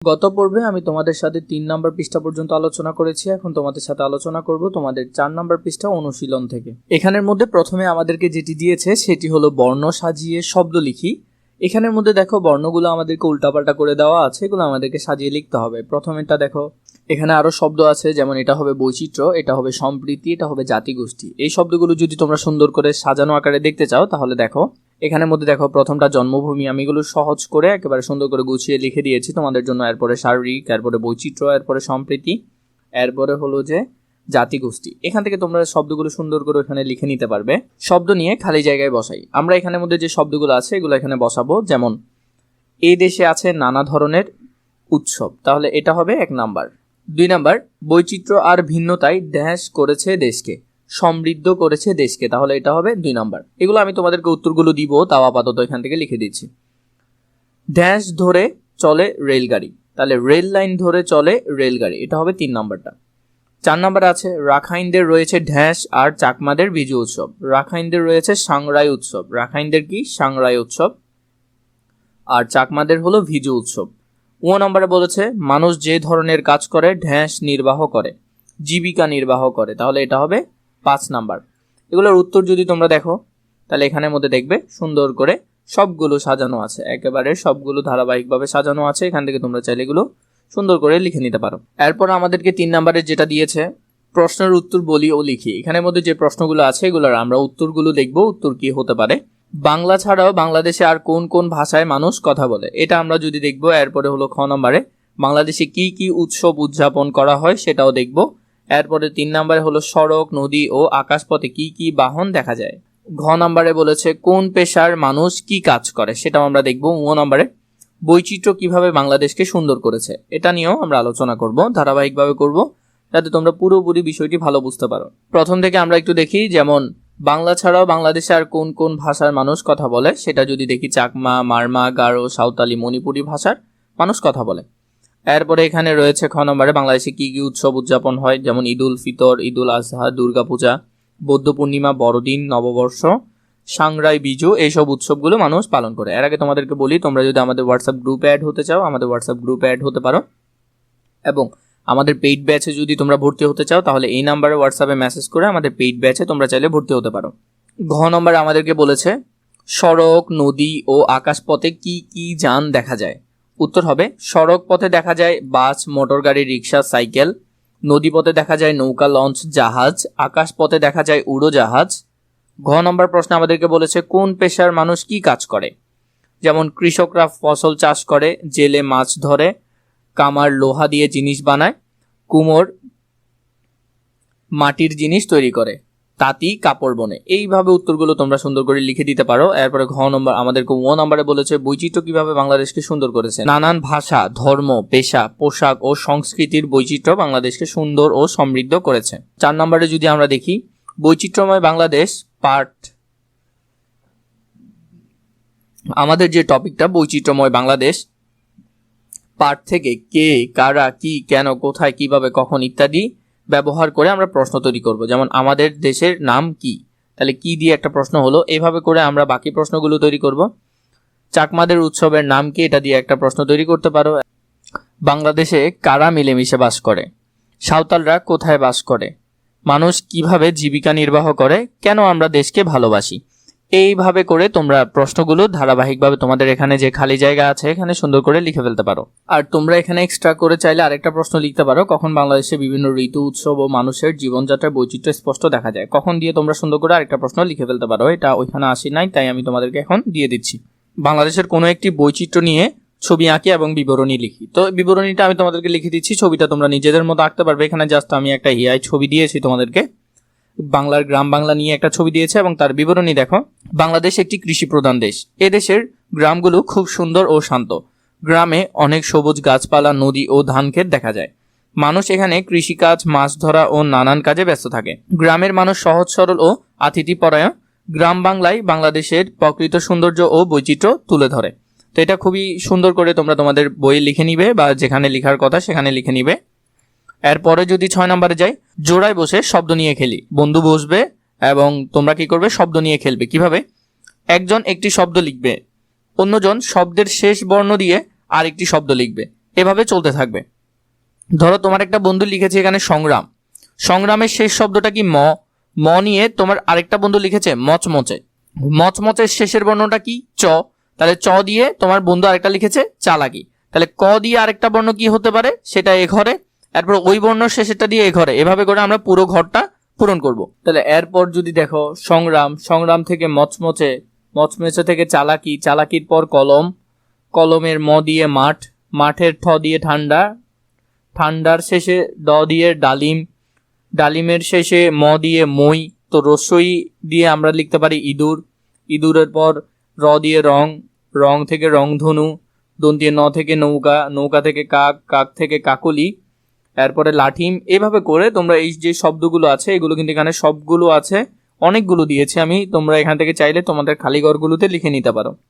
গত পর্বে আমি তোমাদের সাথে 3 নাম্বার পৃষ্ঠা পর্যন্ত আলোচনা করেছি। এখন তোমাদের সাথে আলোচনা করব তোমাদের 4 নাম্বার পৃষ্ঠা অনুশীলন থেকে। এখানের মধ্যে প্রথমে আমাদেরকে যেটি দিয়েছে সেটি হলো বর্ণ সাজিয়ে শব্দ লিখি। এখানের মধ্যে দেখো বর্ণগুলো আমাদেরকে উল্টাপাল্টা করে দেওয়া আছে, এগুলো আমাদেরকে সাজিয়ে লিখতে হবে। প্রথমেরটা দেখো, এখানে আরো শব্দ আছে, যেমন এটা হবে বৈচিত্র্য, এটা হবে সম্প্রীতি, এটা হবে জাতিগোষ্ঠী। এই শব্দগুলো যদি তোমরা সুন্দর করে সাজানো আকারে দেখতে চাও তাহলে দেখো এখানের মধ্যে দেখো প্রথমটা জন্মভূমি, আমি এগুলো সহজ করে একেবারে সুন্দর করে গুছিয়ে লিখে দিয়েছি তোমাদের জন্য। এরপরে শারীরিক, এরপরে বৈচিত্র্য, এরপরে সম্প্রীতি, এরপরে হলো যে জাতিগোষ্ঠী। এখান থেকে তোমরা শব্দগুলো সুন্দর করে এখানে লিখে নিতে পারবে। শব্দ নিয়ে খালি জায়গায় বসাই। আমরা এখানের মধ্যে যে শব্দগুলো আছে এগুলো এখানে বসাবো। যেমন এই দেশে আছে নানা ধরনের উৎসব, তাহলে এটা হবে 1 নাম্বার। 2 নাম্বার, বৈচিত্র্য আর ভিন্নতায় ড্যাশ করেছে দেশকে, সমৃদ্ধ করেছে দেশকে, তাহলে এটা হবে 2 নাম্বার। এগুলো আমি তোমাদেরকে উত্তরগুলো দিব, তাও আপাতত এখান থেকে লিখে দিচ্ছি। ড্যাশ ধরে চলে রেলগাড়ি, তাহলে রেল লাইন ধরে চলে রেলগাড়ি, এটা হবে 3 নাম্বারটা। 4 নাম্বার আছে রাখাইনদের রয়েছে ড্যাশ আর চাকমাদের বিজু উৎসব। রাখাইনদের রয়েছে সাংরাই উৎসব। রাখাইনদের কি? সাংরাই উৎসব। আর চাকমাদের হলো ভিজু উৎসব। 1 নম্বরে বলেছে মানুষ যে ধরনের কাজ করে ড্যাশ নির্বাহ করে, জীবিকা নির্বাহ করে, তাহলে এটা হবে 5 নাম্বার। এগুলোর উত্তর যদি তোমরা দেখো তাহলে এখানের মধ্যে দেখবে সুন্দর করে সবগুলো সাজানো আছে, একেবারে সবগুলো ধারাবাহিকভাবে সাজানো আছে। এখান থেকে তোমরা চাইলে এগুলো সুন্দর করে লিখে নিতে পারো। এরপর আমাদেরকে 3 নাম্বারে যেটা দিয়েছে প্রশ্নের উত্তর বলি ও লিখি। এখানের মধ্যে যে প্রশ্নগুলো আছে এগুলোর আমরা উত্তরগুলো দেখব, উত্তর কি হতে পারে। বাংলা ছাড়াও বাংলাদেশে আর কোন কোন ভাষায় মানুষ কথা বলে, এটা আমরা যদি দেখব। এরপরে হলো খ নম্বরে বাংলাদেশে কি কি উৎসব উদযাপন করা হয় সেটাও দেখব। এরপরে 3 নম্বরে হলো সড়ক, নদী ও আকাশপথে কি কি বাহন দেখা যায়। ঘ নম্বরে বলেছে কোন পেশার মানুষ কি কাজ করে, সেটাও আমরা দেখব। ও নম্বরে বৈচিত্র্য কিভাবে বাংলাদেশকে সুন্দর করেছে, এটা নিয়েও আমরা আলোচনা করব, ধারাবাহিকভাবে করব, যাতে তোমরা পুরোপুরি বিষয়টি ভালো বুঝতে পারো। প্রথম থেকে আমরা একটু দেখি, যেমন বাংলা ছাড়াও বাংলাদেশে আর কোন কোন ভাষার মানুষ কথা বলে, সেটা যদি দেখি চাকমা, মারমা, গারো, সাঁওতালি, মণিপুরি ভাষার মানুষ কথা বলে। এরপরে এখানে রয়েছে খ নম্বরে বাংলাদেশে কি কি উৎসব উদযাপন হয়, যেমন ঈদুল ফিতর, ঈদুল আজহা, দুর্গাপূজা, বৌদ্ধ পূর্ণিমা, বড়দিন, নববর্ষ, সাংরাই বিজু, এইসব উৎসবগুলো মানুষ পালন করে। এর আগে তোমাদেরকে বলি, তোমরা যদি আমাদের হোয়াটসঅ্যাপ গ্রুপে অ্যাড হতে চাও আমাদের হোয়াটসঅ্যাপ গ্রুপে অ্যাড হতে পারো, এবং আমাদের পেইড ব্যাচে যদি তোমরা ভর্তি হতে চাও তাহলে এই নাম্বারে হোয়াটসঅ্যাপে মেসেজ করে আমাদের পেইড ব্যাচে তোমরা চাইলে ভর্তি হতে পারো। ঘ নম্বরে আমাদেরকে বলেছে সড়ক, নদী ও আকাশপথে কি কি যান দেখা যায়। উত্তর হবে সড়ক পথে দেখা যায় বাস, মোটর গাড়ি, রিক্সা, সাইকেল। নদী পথে দেখা যায় নৌকা, লঞ্চ, জাহাজ। আকাশ পথে দেখা যায় উড়োজাহাজ। ঘ নম্বর প্রশ্ন আমাদেরকে বলেছে কোন পেশার মানুষ কি কাজ করে, যেমন কৃষকরা ফসল চাষ করে, জেলে মাছ ধরে, কামার লোহা দিয়ে জিনিস বানায়, কুমোর মাটির জিনিস তৈরি করে, তাঁতি কাপড় বনে। এইভাবে উত্তরগুলো তোমরা সুন্দর করে লিখে দিতে পারো। এরপরে ঘ নম্বর আমাদেরকে ও নম্বরে বলেছে বৈচিত্র্য কিভাবে বাংলাদেশকে সুন্দর করেছে। নানান ভাষা, ধর্ম, পেশা, পোশাক ও সংস্কৃতির বৈচিত্র্য বাংলাদেশকে সুন্দর ও সমৃদ্ধ করেছে। 4 নম্বরে যদি আমরা দেখি বৈচিত্র্যময় বাংলাদেশ পার্ট, আমাদের যে টপিকটা বৈচিত্র্যময় বাংলাদেশ পার্ট থেকে কে, কারা, কি, কেন, কোথায়, কিভাবে, কখন ইত্যাদি ব্যবহার করে আমরা প্রশ্ন তৈরি করব। যেমন আমাদের দেশের নাম কি, তাহলে কি দিয়ে একটা প্রশ্ন হলো। এইভাবে করে আমরা বাকি প্রশ্নগুলো তৈরি করব। চাকমাদের উৎসবের নাম কি, এটা দিয়ে একটা প্রশ্ন তৈরি করতে পারো। বাংলাদেশে কারা মিলেমিশে বাস করে, সাঁওতালরা কোথায় বাস করে, মানুষ কিভাবে জীবিকা নির্বাহ করে, কেন আমরা দেশকে ভালোবাসি। এইভাবে করে তোমরা প্রশ্নগুলো ধারাবাহিকভাবে তোমাদের এখানে যে খালি জায়গা আছে এখানে সুন্দর করে লিখে ফেলতে পারো। আর তোমরা এখানে এক্সট্রা করে চাইলে আরেকটা প্রশ্ন লিখতে পারো, কখন বাংলাদেশে বিভিন্ন ঋতু, উৎসব ও মানুষের জীবনযাত্রার বৈচিত্র্য স্পষ্ট দেখা যায়। কখন দিয়ে তোমরা সুন্দর করে আরেকটা প্রশ্ন লিখে ফেলতে পারো, এটা ওইখানে আসি নাই তাই আমি তোমাদেরকে এখন দিয়ে দিচ্ছি। বাংলাদেশের কোনো একটি বৈচিত্র্য নিয়ে ছবি আঁকি এবং বিবরণী লিখি। তো বিবরণীটা আমি তোমাদেরকে লিখে দিচ্ছি, ছবিটা তোমরা নিজেদের মতো আঁকতে পারবে। এখানে জাস্ট আমি একটা এআই ছবি দিয়েছি তোমাদেরকে, বাংলার গ্রাম বাংলা নিয়ে একটা ছবি দিয়েছে এবং তার বিবরণী দেখো। বাংলাদেশ একটি কৃষি প্রধান দেশ। এদেশের গ্রামগুলো খুব সুন্দর ও শান্ত। গ্রামে অনেক সবুজ গাছপালা, নদী ও ধান ক্ষেত দেখা যায়। মানুষ এখানে কৃষিকাজ, মাছ ধরা ও নানান কাজে ব্যস্ত থাকে। গ্রামের মানুষ সহজ সরল ও আতিথ্যপরায়ণ। গ্রাম বাংলায় বাংলাদেশের প্রকৃত সৌন্দর্য ও বৈচিত্র্য তুলে ধরে। তো এটা খুবই সুন্দর করে তোমরা তোমাদের বইয়ে লিখে নিবে বা যেখানে লেখার কথা সেখানে লিখে নিবে। এরপরে যদি 6 নম্বরে যাই, জোড়ায় বসে শব্দ নিয়ে খেলি। বন্ধু বসবে এবং তোমরা কি করবে, শব্দ নিয়ে খেলবে। কিভাবে? একজন একটি শব্দ লিখবে, অন্যজন শব্দের শেষ বর্ণ দিয়ে আরেকটি শব্দ লিখবে। এভাবে চলতে থাকবে। ধরো তোমার একটা বন্ধু লিখেছে এখানে সংগ্রাম, সংগ্রামের শেষ শব্দটা কি ম নিয়ে তোমার আরেকটা বন্ধু লিখেছে মচমচে, মচমচের শেষের বর্ণটা কি চ, তাহলে চ দিয়ে তোমার বন্ধু আরেকটা লিখেছে চালাকি, তাহলে ক দিয়ে আরেকটা বর্ণ কি হতে পারে সেটা এ ঘরে, এরপর ওই বর্ণ শেষেরটা দিয়ে এ ঘরে, এভাবে করে আমরা পুরো ঘরটা পূরণ করব। তাহলে এরপর যদি দেখো সংগ্রাম, সংগ্রাম থেকে মচমচে, মচমচে থেকে চালাকি, চালাকির পর কলম, কলমের ম দিয়ে মাঠ, মাঠের ঠ দিয়ে ঠান্ডা, ঠান্ডার শেষে ড দিয়ে ডালিম, ডালিমের শেষে ম দিয়ে মই, তো রস্যই দিয়ে আমরা লিখতে পারি ইঁদুর, ইঁদুরের পর র দিয়ে রং, রং থেকে রংধনু, দন্তিয়ে ন থেকে নৌকা, নৌকা থেকে কাক, কাক থেকে কাকলি, এরপরে লাঠিম। এভাবে করে তোমরা এই যে শব্দগুলো আছে এগুলো কিন্তু এখানে সবগুলো আছে, অনেকগুলো দিয়েছি আমি, তোমরা এখান থেকে চাইলে তোমাদের খালি ঘরগুলোতে লিখে নিতে পারো।